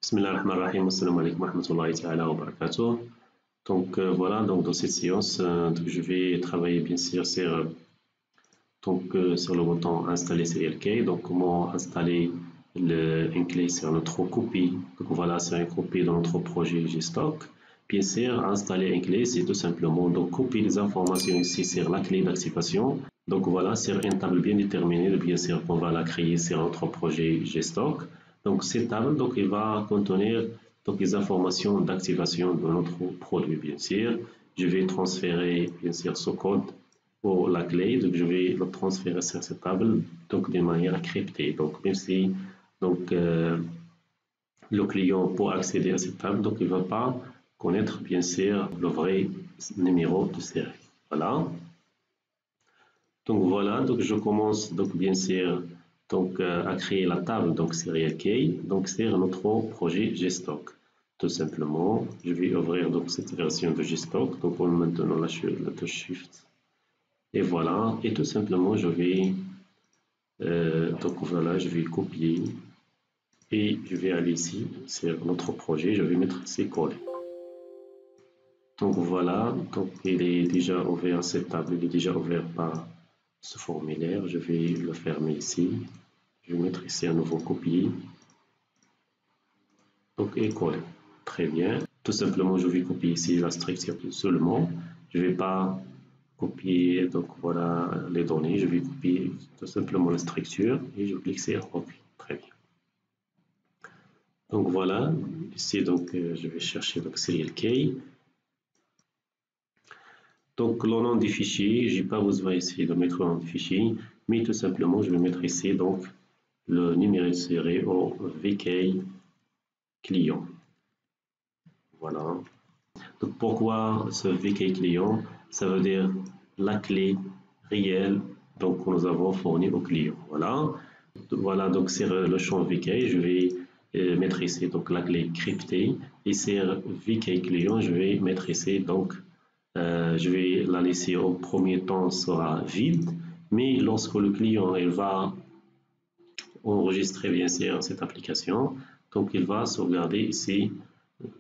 Bismillahirrahmanirrahim, assalamu alaikum wa rahmatullahi ta'ala wa barakatuh. Donc voilà, donc dans cette séance, je vais travailler bien sûr sur le bouton installer Serial Key. Donc comment installer une clé sur notre copie. Donc voilà, c'est une copie dans notre projet GStock. Bien sûr, installer une clé, c'est tout simplement donc copier les informations ici sur la clé d'activation. Donc voilà, sur une table bien déterminée, bien sûr qu'on va la créer sur notre projet GStock. Donc cette table, donc il va contenir donc les informations d'activation de notre produit, bien sûr. Je vais transférer bien sûr ce code pour la clé, donc je vais le transférer sur cette table donc de manière cryptée. Donc même si donc le client pour accéder à cette table, donc il ne va pas connaître bien sûr le vrai numéro de série. Voilà. Donc voilà, donc je commence donc bien sûr donc à créer la table donc Serial Key donc c'est notre projet GStock. Tout simplement, je vais ouvrir donc cette version de GStock donc en maintenant la touche Shift et voilà, et tout simplement je vais donc voilà, je vais copier et je vais aller ici sur notre projet, je vais mettre ces coller. Donc voilà, donc il est déjà ouvert cette table, il est déjà ouvert par ce formulaire, je vais le fermer ici, je vais mettre ici un nouveau copier, donc et coller, très bien, tout simplement je vais copier ici la structure seulement, je ne vais pas copier donc voilà les données, je vais copier tout simplement la structure et je clique sur OK, très bien. Donc voilà, ici donc je vais chercher donc Serial Key. Donc le nom du fichier, je n'ai pas besoin ici de mettre le nom du fichier, mais tout simplement je vais mettre ici donc le numéro de série au VK client. Voilà. Donc pourquoi ce VK client? Ça veut dire la clé réelle donc, que nous avons fournie au client. Voilà. Voilà, donc sur le champ VK, je vais mettre ici donc la clé cryptée et sur VK client, je vais mettre ici donc je vais la laisser au premier temps sera vide, mais lorsque le client il va enregistrer bien sûr cette application, donc il va sauvegarder ici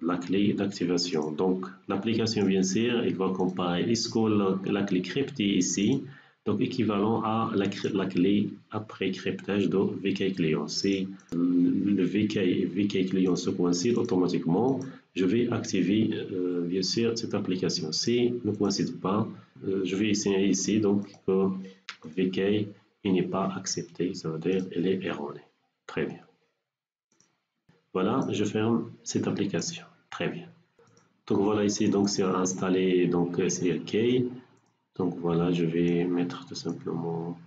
la clé d'activation. Donc l'application bien sûr, il va comparer est-ce que la clé cryptée ici, donc équivalent à la clé après cryptage de VK client. Si le VK client se coïncide automatiquement, je vais activer bien sûr cette application. Si ne coïncide pas, je vais essayer ici donc que VK n'est pas accepté, ça veut dire elle est erronée. Très bien. Voilà, je ferme cette application. Très bien. Donc voilà ici donc c'est installé donc Serial Key. Donc voilà, je vais mettre tout simplement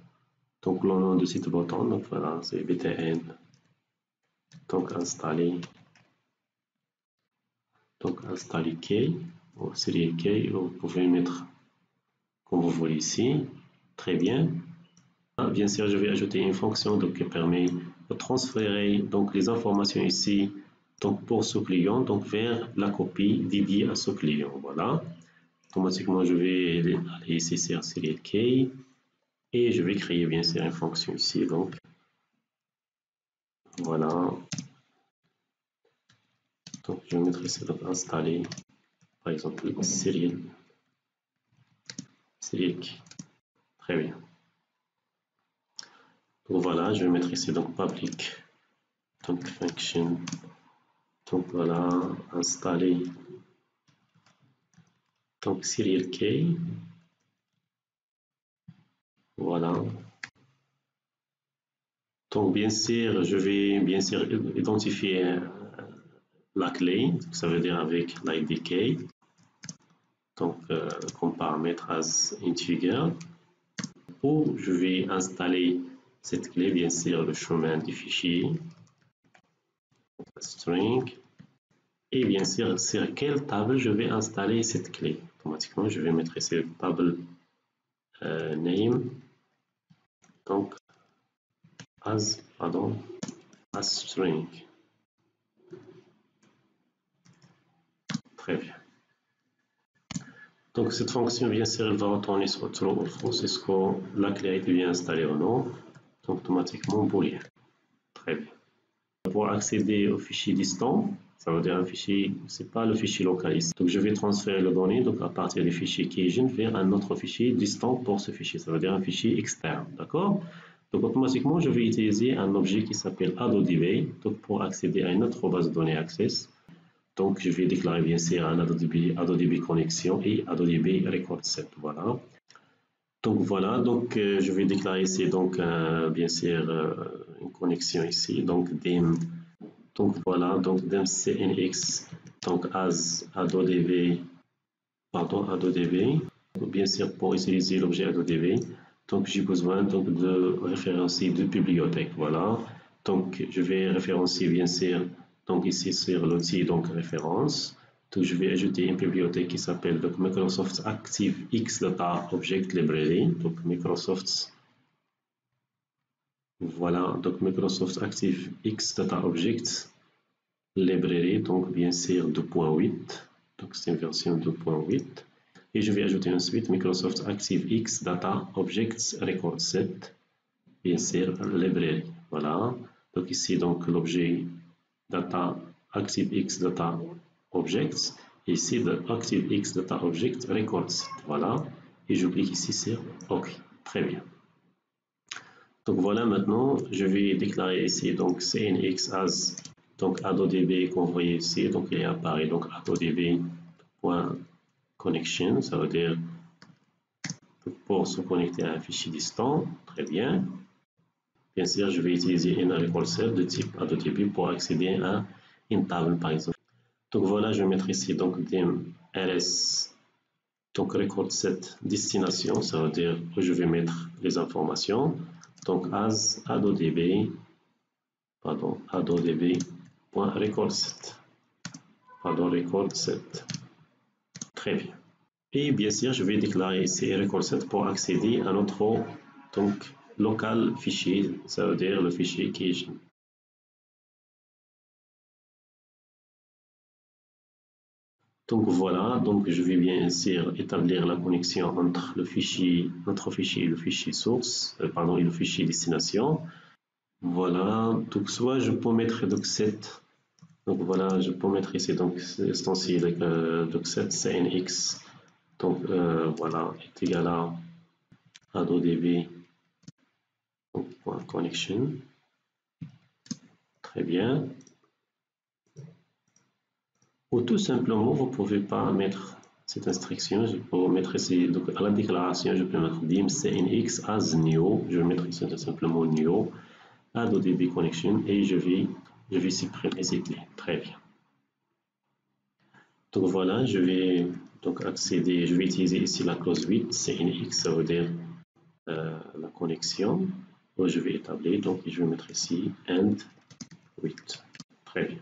donc le nom de cette bouton. Donc voilà, c'est btn. Donc installer. Donc installer Key ou Serial Key. Vous pouvez mettre comme vous voulez ici. Très bien. Bien sûr, je vais ajouter une fonction donc, qui permet de transférer donc, les informations ici donc, pour ce client donc, vers la copie dédiée à ce client. Voilà. Automatiquement, je vais aller ici sur Serial Key et je vais créer bien sûr une fonction ici. Donc, voilà. Donc, je vais mettre ici donc, installer par exemple Serial Key. Très bien. Donc, voilà, je vais mettre ici donc public donc function. Donc voilà, installer donc Serial Key. Voilà. Donc bien sûr, je vais bien sûr identifier la clé, ça veut dire avec l'ID key. Donc comme paramètre as integer. Où je vais installer cette clé, bien sûr, le chemin du fichier, string. Et bien sûr, sur quelle table je vais installer cette clé. Automatiquement, je vais mettre ici table name. Donc, as string. Très bien. Donc cette fonction, bien sûr, elle va retourner sur true ou false, est-ce que la clé a été bien installée ou non. Donc automatiquement boolean. Très bien. pour accéder au fichier distant, ça veut dire un fichier, c'est pas le fichier local ici. Donc je vais transférer les données donc à partir du fichier Cajun vers un autre fichier distant pour ce fichier, ça veut dire un fichier externe, d'accord? Donc automatiquement je vais utiliser un objet qui s'appelle AddoDB donc pour accéder à une autre base de données Access. Donc je vais déclarer bien sûr un AddoDB connexion et AddoDB record set, voilà. Donc voilà, donc je vais déclarer ici donc bien sûr une connexion ici, donc dim. Donc voilà, donc dim cnx donc as AddoDB, bien sûr pour utiliser l'objet AddoDB. Donc j'ai besoin donc de référencer deux bibliothèques, voilà. Donc je vais référencer bien sûr donc ici sur l'outil donc référence. Donc je vais ajouter une bibliothèque qui s'appelle donc Microsoft ActiveX Data Object Library. Donc Microsoft, voilà, donc Microsoft ActiveX Data Object Library, donc bien sûr 2.8. Donc c'est une version 2.8. Et je vais ajouter ensuite Microsoft ActiveX Data Objects Record Set, bien sûr Library. Voilà. Donc ici donc l'objet Data ActiveX Data Objects, et ici de ActiveX Data Object Records, voilà, et je clique ici sur OK, très bien. Donc voilà, maintenant je vais déclarer ici donc cnx as donc AddoDB qu'on voit ici, donc il apparaît donc AddoDB.connection, ça veut dire pour se connecter à un fichier distant, très bien. Bien sûr, je vais utiliser un record set de type AddoDB pour accéder à une table par exemple. Donc voilà, je vais mettre ici donc dim rs donc record set destination, ça veut dire que je vais mettre les informations. Donc as AddoDB, AddoDB.record set, record set. Très bien. Et bien sûr, je vais déclarer ici record set pour accéder à notre donc local fichier, ça veut dire le fichier Cajun. Donc voilà, donc je vais bien sûr établir la connexion entre le fichier, notre fichier et le fichier source, et le fichier destination. Voilà, donc soit je peux mettre donc set, donc voilà, je peux mettre ici donc instancier donc set cnx, donc voilà, est égal à AddoDB donc .connection. Très bien. Ou tout simplement, vous ne pouvez pas mettre cette instruction. Je peux mettre ici, donc à la déclaration, je peux mettre dim cnx as new. Je vais mettre ici tout simplement new AddoDB connection et je vais supprimer ces clés. Très bien. Donc voilà, je vais donc accéder, je vais utiliser ici la clause 8 cnx, ça veut dire la connexion. Donc je vais établir, donc je vais mettre ici end 8. Très bien.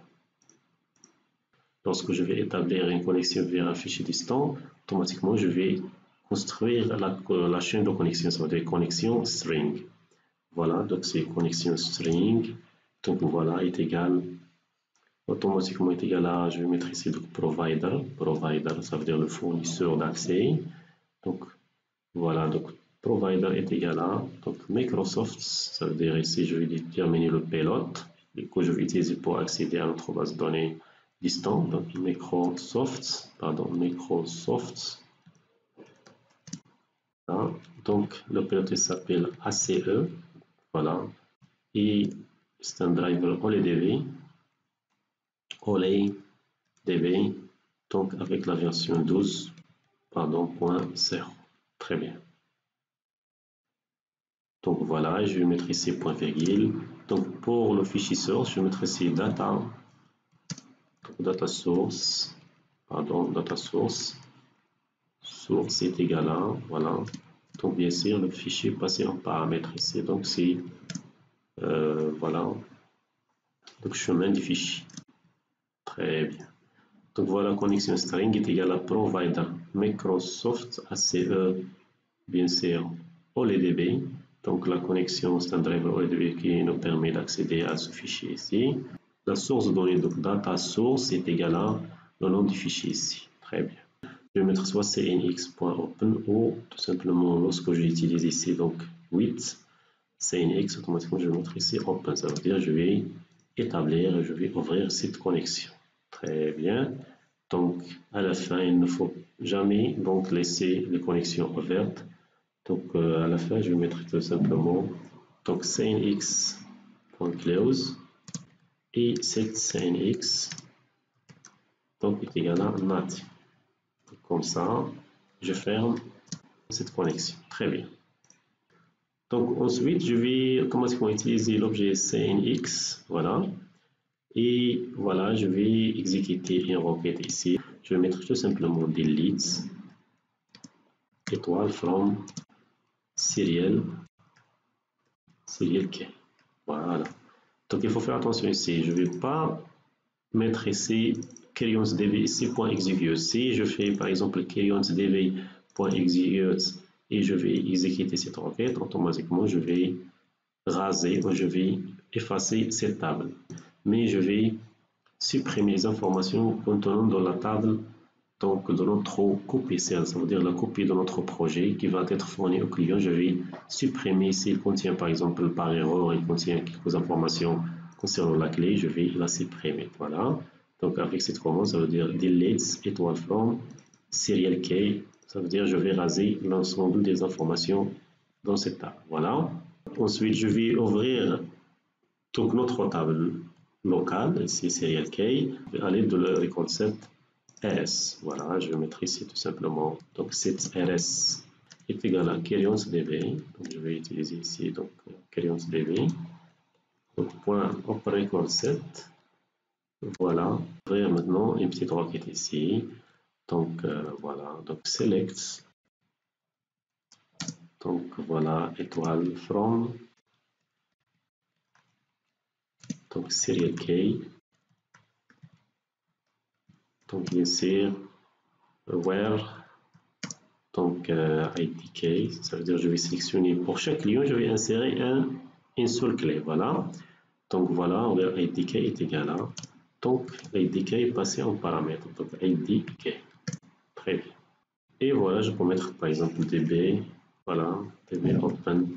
Lorsque je vais établir une connexion vers un fichier distant, automatiquement je vais construire la chaîne de connexion, ça veut dire connexion string. Voilà, donc c'est connexion string, donc voilà, est égal, automatiquement est égal à, je vais mettre ici donc provider, ça veut dire le fournisseur d'accès. Donc voilà, donc provider est égal à, donc Microsoft, ça veut dire ici je vais déterminer le payload que je vais utiliser pour accéder à notre base de données distant, donc Microsoft, voilà. Donc le payload s'appelle ACE, voilà, et c'est un driver OLEDB, donc avec la version 12.0. Très bien. Donc voilà, je vais mettre ici point virgule. Donc pour le fichier source, je vais mettre ici data source, source est égal à, voilà. Donc bien sûr, le fichier passé en paramètre ici, donc c'est, voilà, donc chemin du fichier. Très bien. Donc voilà, connexion string est égal à provider Microsoft ACE, bien sûr, OLEDB. Donc la connexion c'est un driver OLEDB qui nous permet d'accéder à ce fichier ici. La source de données, donc data source est égal à le nom du fichier ici. Très bien. Je vais mettre soit cnx.open ou tout simplement lorsque j'utilise ici donc 8 cnx, automatiquement je vais mettre ici open, ça veut dire je vais établir et je vais ouvrir cette connexion. Très bien. Donc, à la fin, il ne faut jamais donc laisser les connexions ouvertes. Donc, à la fin, je vais mettre tout simplement donc SignX.close et cette SignX donc est égal à NAT. Comme ça, je ferme cette connexion. Très bien. Donc, ensuite, je vais automatiquement utiliser l'objet SignX. Voilà. Et voilà, je vais exécuter une requête ici. Je vais mettre tout simplement delete étoile from serial key. Voilà. Donc il faut faire attention ici. Je ne vais pas mettre ici CuriosDB ici .execute. Si je fais par exemple CuriosDB.execute et je vais exécuter cette requête, automatiquement je vais raser ou je vais effacer cette table. Mais je vais supprimer les informations contenant dans la table donc de notre copie, ça veut dire la copie de notre projet qui va être fournie au client. Je vais supprimer s'il contient par exemple par erreur, il contient quelques informations concernant la clé, je vais la supprimer. Voilà. Donc avec cette commande, ça veut dire delete étoile from serial key, ça veut dire je vais raser l'ensemble des informations dans cette table. Voilà. Ensuite, je vais ouvrir donc notre table locale, ici serial key, à l'aide de le concept RS. Voilà, je vais mettre ici tout simplement. Donc, cette RS est égal à CuriosDB. Donc, je vais utiliser ici donc CuriosDB. Donc, point opérer concept. Voilà. Ouvrir maintenant une petite requête ici. Donc, voilà. Donc, select. Donc, voilà, étoile from. Donc, serial key. Donc, bien sûr, where. Donc, IDK, ça veut dire que je vais sélectionner pour chaque client, je vais insérer une seule clé. Voilà. Donc, voilà, IDK est égal à. Donc, IDK est passé en paramètre. Donc, IDK. Très bien. Et voilà, je peux mettre par exemple DB. Voilà, DB Open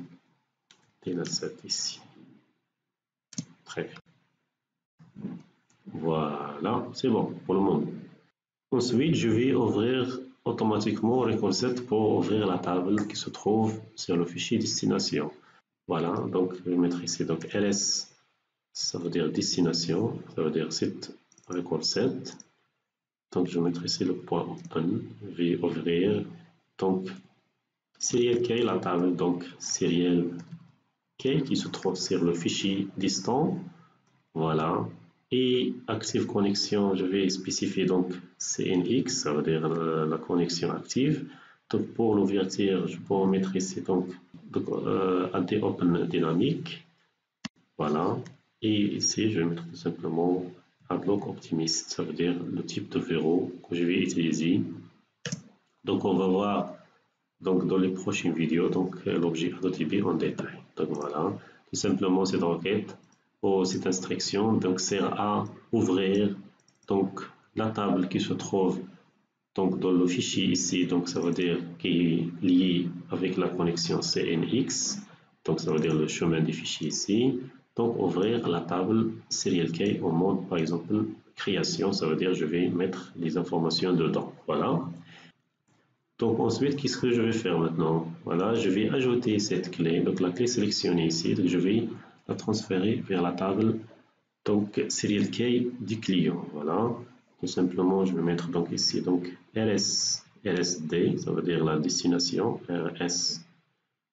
DNAS7 ici. Très bien. Voilà, c'est bon pour le moment. Ensuite, je vais ouvrir automatiquement Recall7 pour ouvrir la table qui se trouve sur le fichier destination. Voilà, donc je vais mettre ici donc ls, ça veut dire destination, ça veut dire site Recall7. Donc je vais mettre ici le point open, je vais ouvrir donc serial key, la table donc serial key qui se trouve sur le fichier distant. Voilà. Et Active Connection, je vais spécifier donc CNX, ça veut dire la connexion active. Donc pour l'ouverture, je peux mettre ici donc AD Open dynamique. Voilà. Et ici, je vais mettre tout simplement Adblock Optimist, ça veut dire le type de verrou que je vais utiliser. Donc on va voir donc dans les prochaines vidéos donc l'objet AutoDB en détail. Donc voilà, tout simplement cette requête ou cette instruction donc sert à ouvrir donc la table qui se trouve donc dans le fichier ici, donc ça veut dire qui est lié avec la connexion CNX, donc ça veut dire le chemin des fichiers ici. Donc ouvrir la table serial key en mode par exemple création, ça veut dire je vais mettre les informations dedans. Voilà. Donc ensuite, qu'est-ce que je vais faire maintenant? Voilà, je vais ajouter cette clé, donc la clé sélectionnée ici, donc je vais la transférer vers la table donc serial key du client. Voilà, tout simplement, je vais mettre donc ici donc RSD, ça veut dire la destination, RS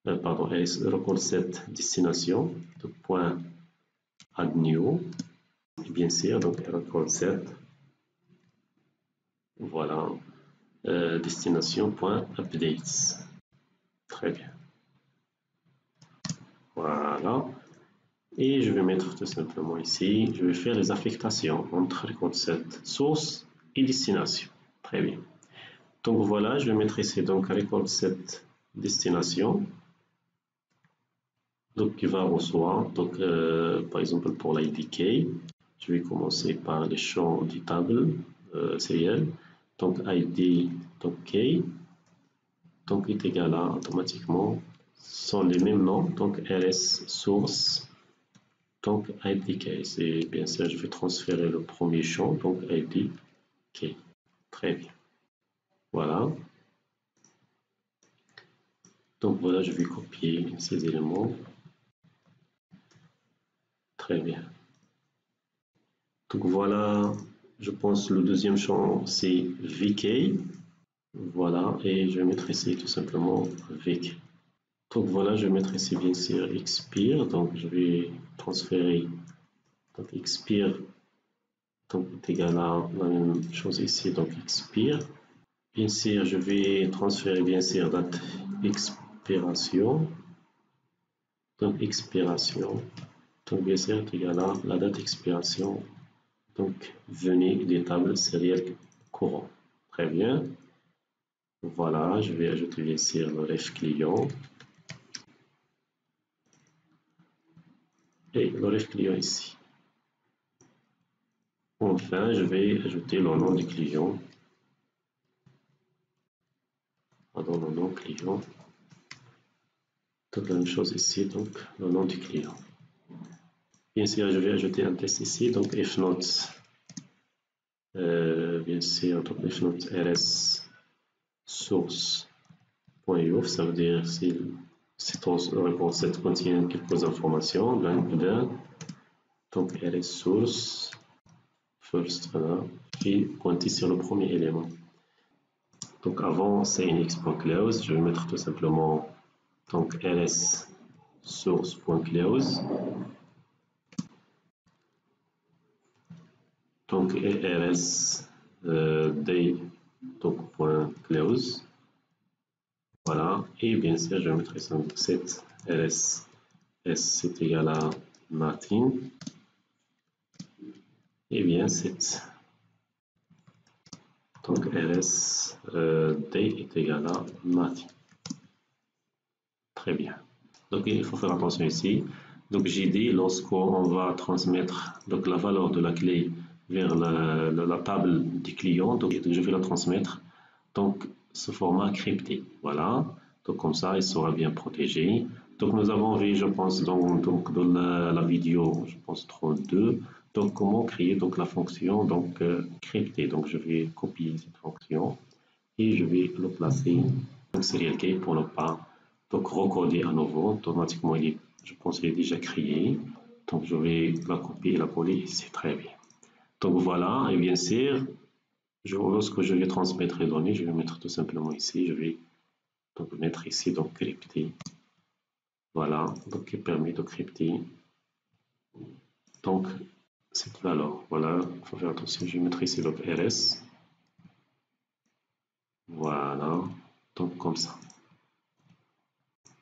recall7 destination, donc point add new, et bien sûr donc recall7, voilà. Destination.updates. Très bien. Voilà. Et je vais mettre tout simplement ici, je vais faire les affectations entre Recall7 source et destination. Très bien. Donc voilà, je vais mettre ici donc Recall7 destination. Donc qui va recevoir, donc par exemple pour l'IDK, je vais commencer par les champs du table serial. Donc ID, donc key. Donc est égal à automatiquement sont les mêmes noms, donc ls source Donc IDK, c'est bien sûr, je vais transférer le premier champ, donc IDK. Très bien. Voilà. Donc voilà, je vais copier ces éléments. Très bien. Donc voilà, je pense le deuxième champ c'est VK. Voilà, et je vais mettre ici tout simplement VK. Donc voilà, je vais mettre ici bien sûr expire. Donc je vais transférer. Donc expire donc est égal à la même chose ici, donc expire. Bien sûr, je vais transférer bien sûr date expiration. Donc expiration. Donc bien sûr est égal à la date expiration. Donc venez des tables sérielles courant. Très bien. Voilà, je vais ajouter bien sûr le ref client. Et le ref client ici. Enfin, je vais ajouter le nom du client. Pardon, le nom client. Donc la même chose ici, donc le nom du client. Bien sûr, je vais ajouter un test ici, donc if not, bien sûr, donc if not rs source.uf, ça veut dire si cette réponse contient quelques informations, donc rs source first, voilà, et pointer sur le premier élément. Donc avant cnx.close, je vais mettre tout simplement donc rs source.close. Donc rs day donc point close. Voilà, et bien sûr je vais mettre cette rs s c'est égal à Martin, et bien cette donc rs day est égal à Martin. Très bien. Donc il faut faire attention ici. Donc j'ai dit lorsqu'on va transmettre donc la valeur de la clé vers la table du client, donc je vais la transmettre donc ce format crypté. Voilà. Donc comme ça, il sera bien protégé. Donc nous avons vu, je pense, donc dans la vidéo, je pense 32, donc comment créer donc la fonction donc cryptée. Donc je vais copier cette fonction et je vais le placer dans serial key pour ne pas donc recoder à nouveau. Automatiquement, je pense qu'il est déjà créé. Donc je vais la copier et la coller ici. Très bien. Donc voilà, et bien sûr, lorsque je vais transmettre les données, je vais mettre tout simplement ici, je vais donc mettre ici donc crypté. Voilà, donc qui permet de crypter donc cette valeur. Voilà, il faut faire attention, je vais mettre ici le rs. Voilà, donc comme ça.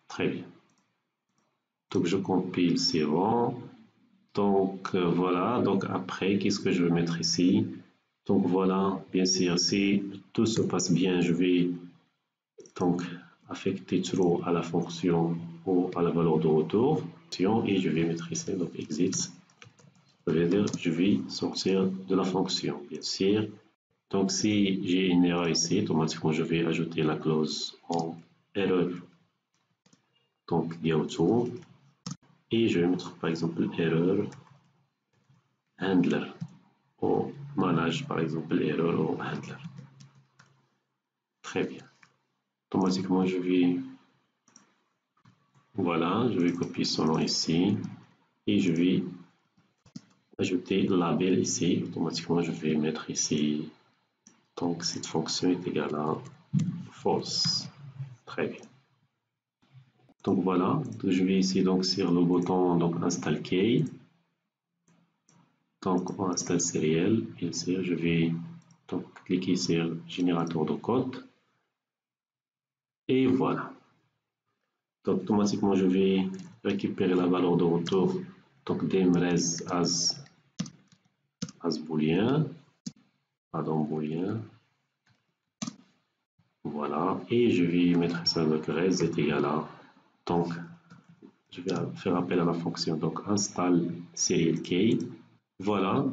Très bien. Donc je compile, c'est bon. Donc voilà, donc après, qu'est-ce que je vais mettre ici? Donc voilà, bien sûr, si tout se passe bien, je vais donc affecter true à la fonction ou à la valeur de retour et je vais mettre ici donc exit. Ça veut dire je vais sortir de la fonction, bien sûr. Donc si j'ai une erreur ici, automatiquement je vais ajouter la clause en erreur. Donc go et je vais mettre par exemple erreur handler ou manage par exemple erreur au handler. Très bien. Automatiquement je vais voilà, je vais copier son nom ici et je vais ajouter le label ici. Automatiquement je vais mettre ici donc cette fonction est égale à false. Très bien. Donc voilà, je vais ici donc sur le bouton donc install key. Donc on installe serial, bien sûr, je vais donc cliquer sur générateur de code. Et voilà. Donc automatiquement je vais récupérer la valeur de retour donc d'emres as boolean, pardon boolean. Voilà, et je vais mettre ça avec res est égal à donc je vais faire appel à la fonction donc install serial key. Voilà,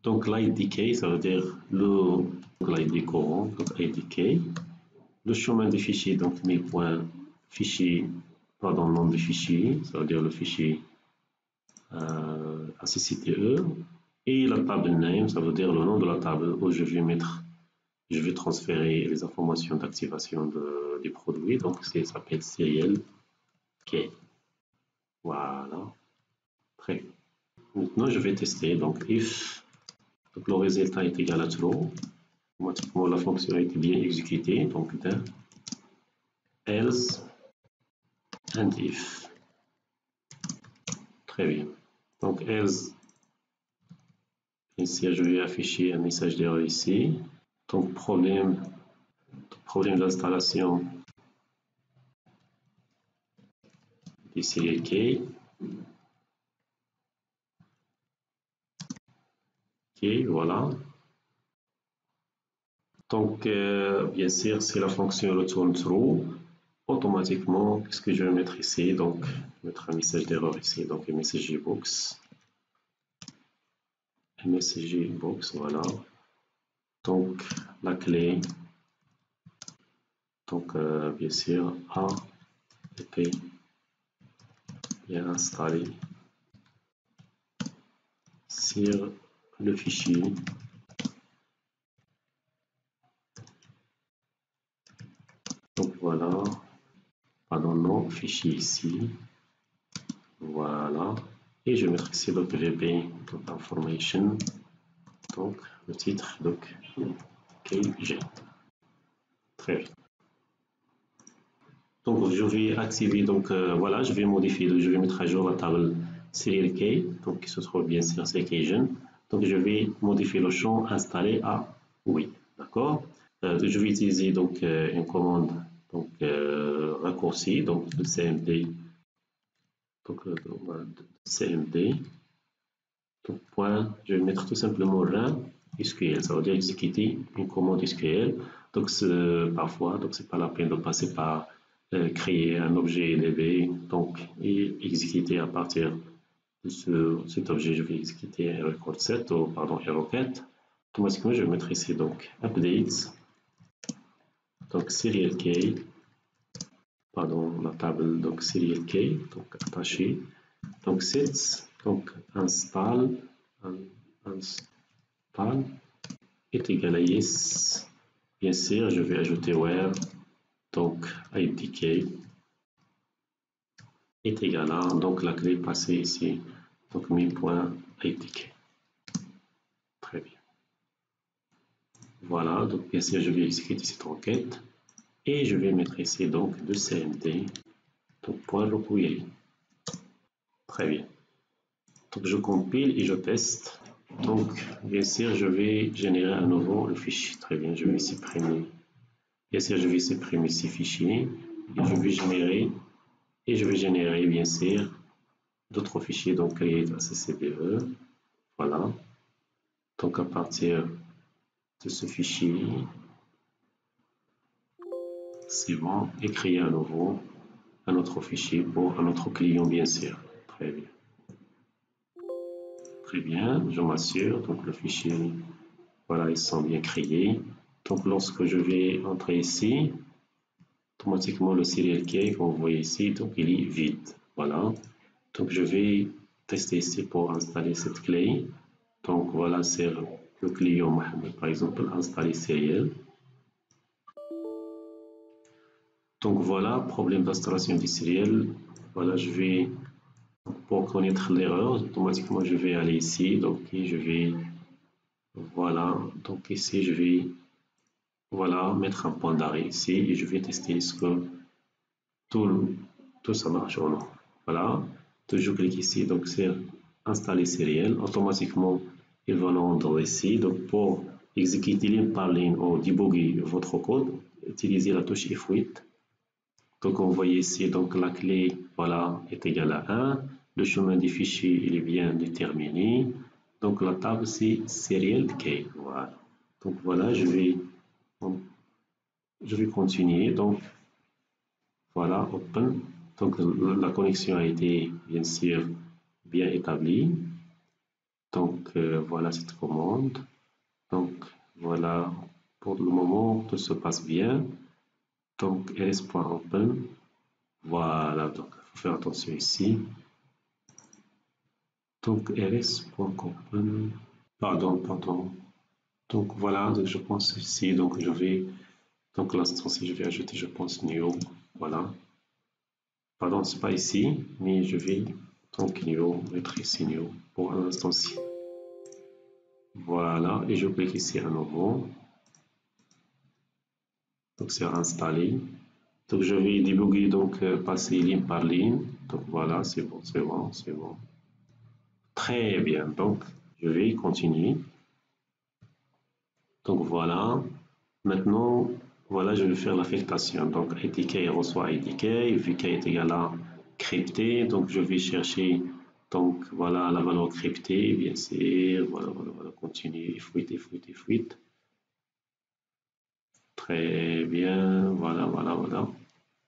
donc l'IDK, ça veut dire l'ID courant, donc IDK. Le chemin des fichiers, donc mes points fichiers, pardon, nom de fichier, ça veut dire le fichier ACCTE. Et la table name, ça veut dire le nom de la table où je vais transférer les informations d'activation des produits. Donc, ça s'appelle serial key. Voilà. Très bien. Maintenant, je vais tester. Donc, if le résultat est égal à true, automatiquement la fonction a été bien exécutée. Donc, else and if. Très bien. Donc, else, ici, je vais afficher un message d'erreur ici. Donc, problème d'installation du serial key. Ok, voilà. Donc, bien sûr, si la fonction retourne true, automatiquement, qu'est-ce que je vais mettre ici? Donc, mettre un message d'erreur ici. Donc, message box. Message box, voilà. Donc, la clé. Donc, bien sûr, A était bien installé sur le fichier. Donc, voilà. Pardon, non, fichier ici. Voilà. Et je vais mettre ici le PVP, donc information. Donc, le titre, donc, KG. Très bien. Donc, je vais activer, donc, voilà, je vais modifier, je vais mettre à jour la table serial key, donc, qui se trouve bien sur CKGen. Donc, je vais modifier le champ installé à oui, d'accord. Je vais utiliser, donc, une commande, donc, raccourci, donc, de CMD, donc, CMD. Donc, point, je vais mettre tout simplement run SQL, ça veut dire exécuter une commande SQL. Donc, parfois, donc c'est pas la peine de passer par créer un objet DB, donc, et exécuter à partir de cet objet, je vais exécuter un record set, ou pardon, un requête. Automatiquement, je vais mettre ici, donc, updates, donc, serial key, pardon, la table, donc, serial key, donc, attaché, donc, sets, donc, install est égal à yes. Bien sûr, je vais ajouter where, donc IDK est égal à, donc la clé passée ici, donc mi.idk. Très bien. Voilà, donc bien sûr, je vais exécuter cette requête et je vais mettre ici donc de CMD, donc point requery. Très bien. Donc je compile et je teste. Donc bien sûr, je vais générer à nouveau le fichier. Très bien, je vais supprimer. Bien sûr, je vais supprimer ces fichiers et je vais générer bien sûr d'autres fichiers, donc create ACCDE. Voilà. Donc à partir de ce fichier, c'est bon, et créer à nouveau un autre fichier pour un autre client, bien sûr. Très bien. Très bien, je m'assure. Donc le fichier, voilà, ils sont bien créés. Donc lorsque je vais entrer ici, automatiquement le serial key qu'on voit ici, donc il est vide. Voilà. Donc je vais tester ici pour installer cette clé. Donc voilà, c'est le client Mohamed, par exemple, installer serial. Donc voilà, problème d'installation du serial. Voilà, pour connaître l'erreur, automatiquement je vais aller ici. Donc je vais, voilà, donc ici je vais, voilà, mettre un point d'arrêt ici et je vais tester est-ce que tout ça marche ou non. Voilà, je clique ici, donc c'est installer serial. Automatiquement, il va nous rendre ici. Donc pour exécuter ligne par ligne ou débugger votre code, utilisez la touche F8. Donc on voit ici, donc la clé, voilà, est égale à 1. Le chemin des fichiers, il est bien déterminé. Donc la table, c'est serial key. Voilà. Donc voilà, je vais continuer. Donc voilà, open. Donc la connexion a été bien sûr bien établie. Donc voilà cette commande. Donc voilà, pour le moment, tout se passe bien. Donc ls.open. Voilà, donc il faut faire attention ici. Donc rs.open, pardon. Donc voilà, donc je pense ici, donc je vais, donc l'instant si je vais ajouter, je pense new, voilà. Pardon, c'est pas ici, mais je vais donc new, mettre ici new pour un instancier. Voilà, et je clique ici à nouveau. Donc c'est installé. Donc je vais débugger, donc passer ligne par ligne. Donc voilà, c'est bon. Très bien, donc je vais continuer. Donc voilà, maintenant, voilà, je vais faire l'affectation. Donc IDK reçoit IDK, VK est égal à crypté. Donc je vais chercher, donc voilà, la valeur cryptée, bien sûr. Voilà, continue, fuite. Très bien, voilà.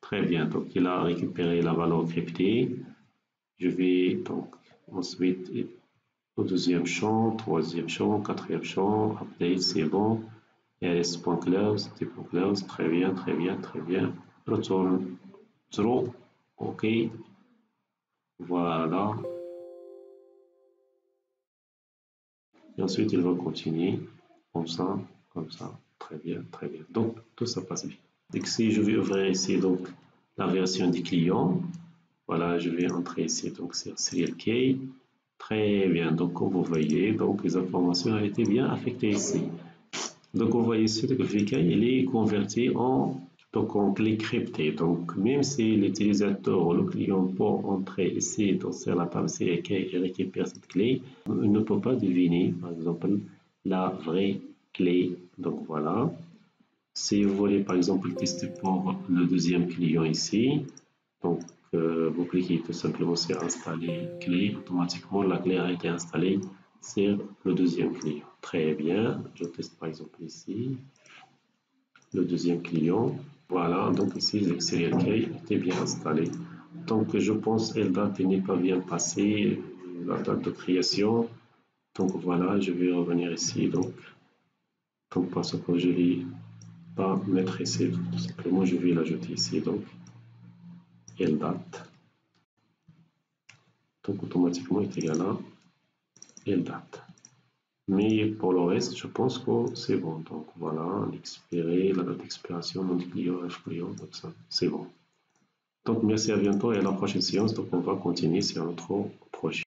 Très bien, donc il a récupéré la valeur cryptée. Je vais donc ensuite au deuxième champ, troisième champ, quatrième champ, update, c'est bon. rs.close, t.close, très bien. Return 0, ok, voilà. Et ensuite, il va continuer comme ça, très bien. Donc, tout ça passe bien. Donc, si je vais ouvrir ici donc la version du client, voilà, je vais entrer ici donc sur serial key. Très bien, donc comme vous voyez, donc les informations ont été bien affectées ici. Donc vous voyez ici que le VK il est converti en clé cryptée. Donc même si l'utilisateur ou le client peut entrer ici dans la table CK et récupérer cette clé, il ne peut pas deviner par exemple la vraie clé. Donc voilà. Si vous voulez par exemple tester pour le deuxième client ici, donc vous cliquez tout simplement sur installer clé, automatiquement la clé a été installée sur le deuxième client. Très bien, je teste par exemple ici le deuxième client. Voilà, donc ici le serial key était bien installé. Donc je pense que la date n'est pas bien passée, la date de création. Donc voilà, je vais revenir ici donc parce que je ne vais pas mettre ici, tout simplement je vais l'ajouter ici donc date. Donc automatiquement est égal à date. Mais pour le reste, je pense que c'est bon. Donc voilà, l'expirer, la date d'expiration, nom du client, client, tout ça, c'est bon. Donc merci, à bientôt et à la prochaine séance. Donc on va continuer sur notre projet.